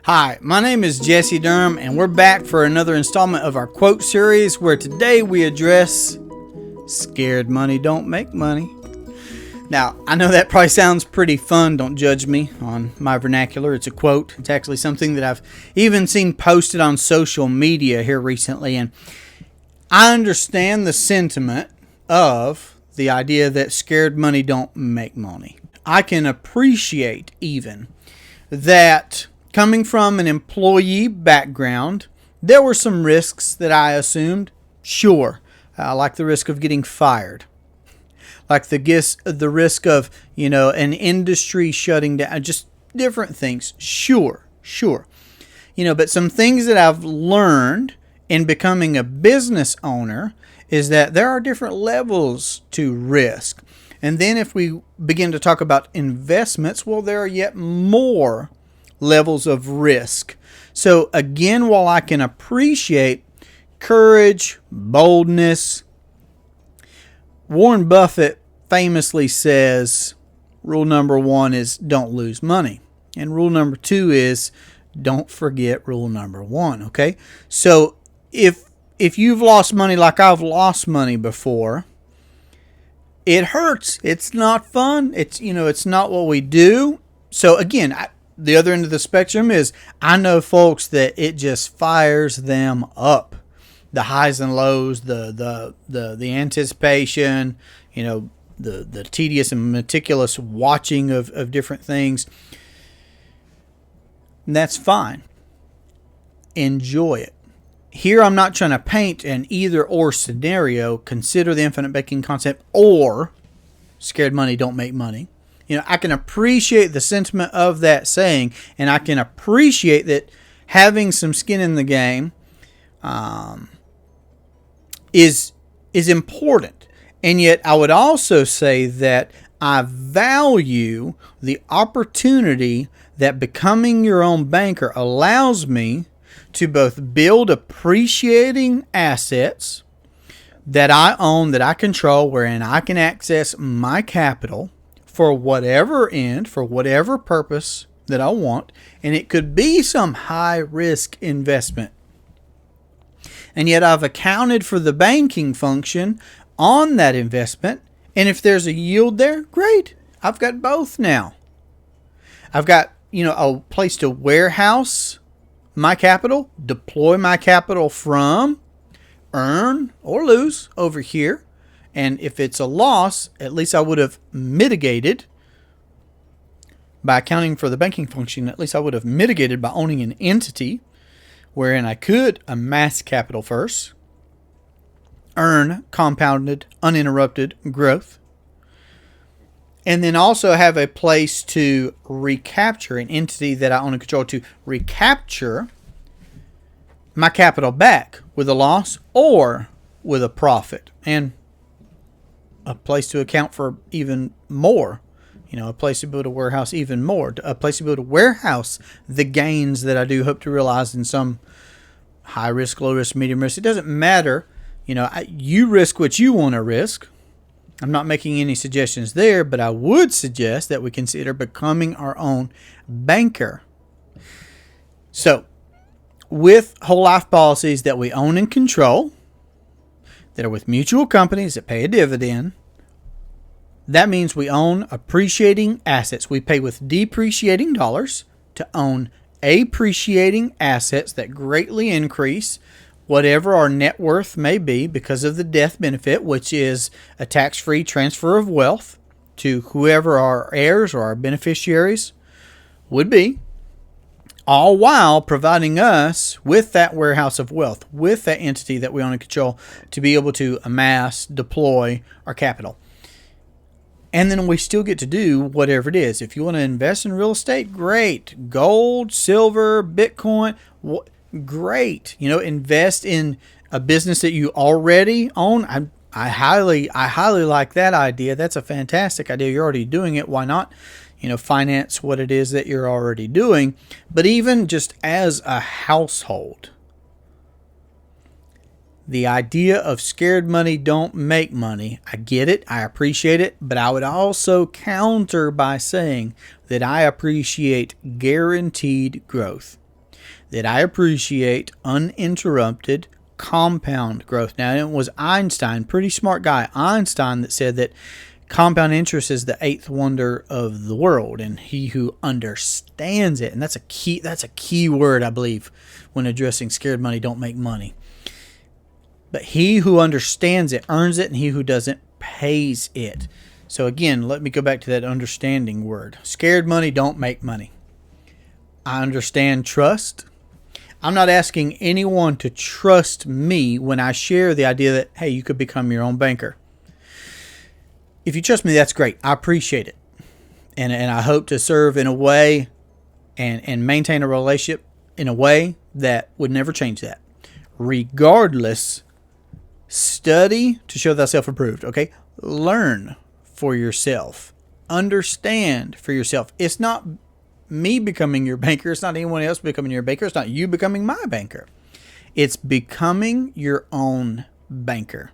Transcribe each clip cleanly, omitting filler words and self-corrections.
Hi, my name is Jesse Durham, and we're back for another installment of our quote series where today we address scared money don't make money. Now, I know that probably sounds pretty fun. Don't judge me on my vernacular. It's a quote. It's actually something that I've even seen posted on social media here recently, and I understand the sentiment of the idea that scared money don't make money. I can appreciate even that coming from an employee background, there were some risks that I assumed. Sure, like the risk of getting fired, like the risk of an industry shutting down, just different things. Sure. But some things that I've learned in becoming a business owner is that there are different levels to risk. And then if we begin to talk about investments, well, there are yet more levels of risk. So again, while I can appreciate courage, boldness, Warren Buffett famously says rule number 1 is don't lose money. And rule number 2 is don't forget rule number 1. Okay. So if you've lost money like I've lost money before, it hurts. It's not fun. It's not what we do. So again, the other end of the spectrum is I know folks that it just fires them up. The highs and lows, the anticipation, the tedious and meticulous watching of different things. And that's fine. Enjoy it. Here, I'm not trying to paint an either or scenario. Consider the infinite banking concept or scared money don't make money. I can appreciate the sentiment of that saying, and I can appreciate that having some skin in the game is important. And yet, I would also say that I value the opportunity that becoming your own banker allows me to both build appreciating assets that I own, that I control, wherein I can access my capital for whatever end, for whatever purpose that I want. And it could be some high risk investment. And yet I've accounted for the banking function on that investment. And if there's a yield there, great. I've got both now. I've got, a place to warehouse my capital, deploy my capital from, earn or lose over here. And if it's a loss, at least I would have mitigated by accounting for the banking function. At least I would have mitigated by owning an entity wherein I could amass capital first, earn compounded, uninterrupted growth, and then also have a place to recapture, an entity that I own and control, to recapture my capital back with a loss or with a profit, and a place to account for even more, a place to build a warehouse even more, a place to build a warehouse the gains that I do hope to realize in some high risk, low risk, medium risk. It doesn't matter. You risk what you want to risk. I'm not making any suggestions there, but I would suggest that we consider becoming our own banker. So, with whole life policies that we own and control, that are with mutual companies that pay a dividend, that means we own appreciating assets. We pay with depreciating dollars to own appreciating assets that greatly increase whatever our net worth may be because of the death benefit, which is a tax-free transfer of wealth to whoever our heirs or our beneficiaries would be, all while providing us with that warehouse of wealth, with that entity that we own and control to be able to amass, deploy our capital. And then we still get to do whatever it is. If you want to invest in real estate, great. Gold, silver, Bitcoin, great. Invest in a business that you already own. I highly like that idea. That's a fantastic idea. You're already doing it. Why not? Finance what it is that you're already doing. But even just as a household, the idea of scared money don't make money, I get it, I appreciate it, but I would also counter by saying that I appreciate guaranteed growth. that I appreciate uninterrupted compound growth. Now, it was Einstein, pretty smart guy, Einstein, that said that compound interest is the eighth wonder of the world, and he who understands it, and that's a key word, I believe, when addressing scared money don't make money. But he who understands it earns it, and he who doesn't pays it. So again, let me go back to that understanding word. Scared money don't make money. I understand trust. I'm not asking anyone to trust me when I share the idea that, hey, you could become your own banker. If you trust me, that's great. I appreciate it. And I hope to serve in a way and maintain a relationship in a way that would never change that. Regardless, study to show thyself approved. Okay? Learn for yourself. Understand for yourself. It's not me becoming your banker. It's not anyone else becoming your banker. It's not you becoming my banker. It's becoming your own banker.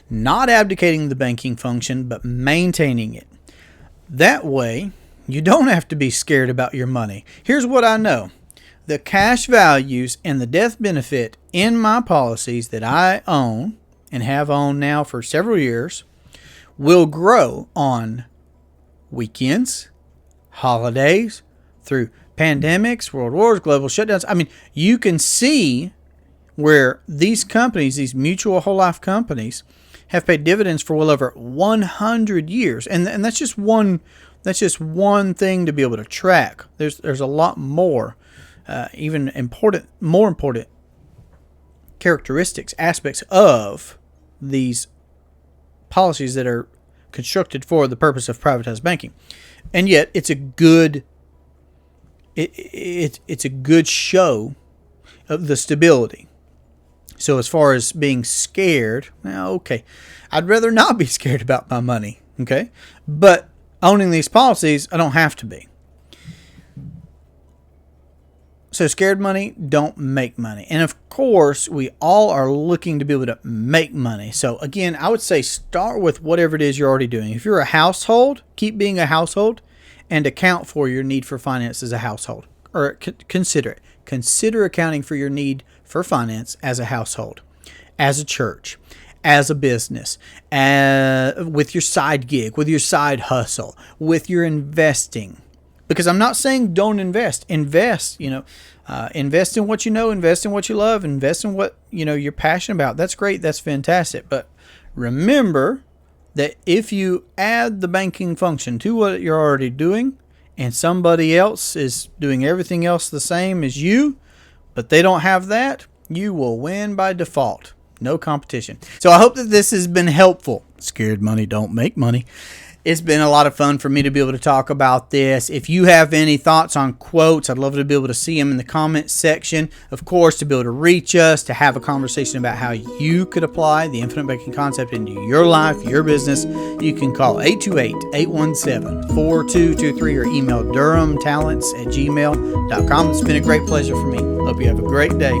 Not abdicating the banking function, but maintaining it. That way, you don't have to be scared about your money. Here's what I know. The cash values and the death benefit in my policies that I own and have owned now for several years will grow on weekends, holidays, through pandemics, world wars, global shutdowns. I mean, you can see where these companies, these mutual whole life companies, have paid dividends for well over 100 years. And that's just one thing to be able to track. There's a lot more, more important characteristics, aspects of these policies that are constructed for the purpose of privatized banking. And yet it's a good it's a good show of the stability. So as far as being scared, okay, I'd rather not be scared about my money, okay? But owning these policies, I don't have to be. So scared money don't make money. And of course, we all are looking to be able to make money. So again, I would say start with whatever it is you're already doing. If you're a household, keep being a household and account for your need for finance as a household. Or consider it. Consider accounting for your need for finance as a household, as a church, as a business, with your side gig, with your side hustle, with your investing. Because I'm not saying don't invest. Invest, invest in what you know, invest in what you love, invest in what, you're passionate about. That's great. That's fantastic. But remember that if you add the banking function to what you're already doing and somebody else is doing everything else the same as you, but they don't have that, you will win by default. No competition. So I hope that this has been helpful. Scared money don't make money. It's been a lot of fun for me to be able to talk about this. If you have any thoughts on quotes, I'd love to be able to see them in the comments section. Of course, to be able to reach us, to have a conversation about how you could apply the infinite banking concept into your life, your business, you can call 828-817-4223 or email durhamtalents@gmail.com. It's been a great pleasure for me. Hope you have a great day.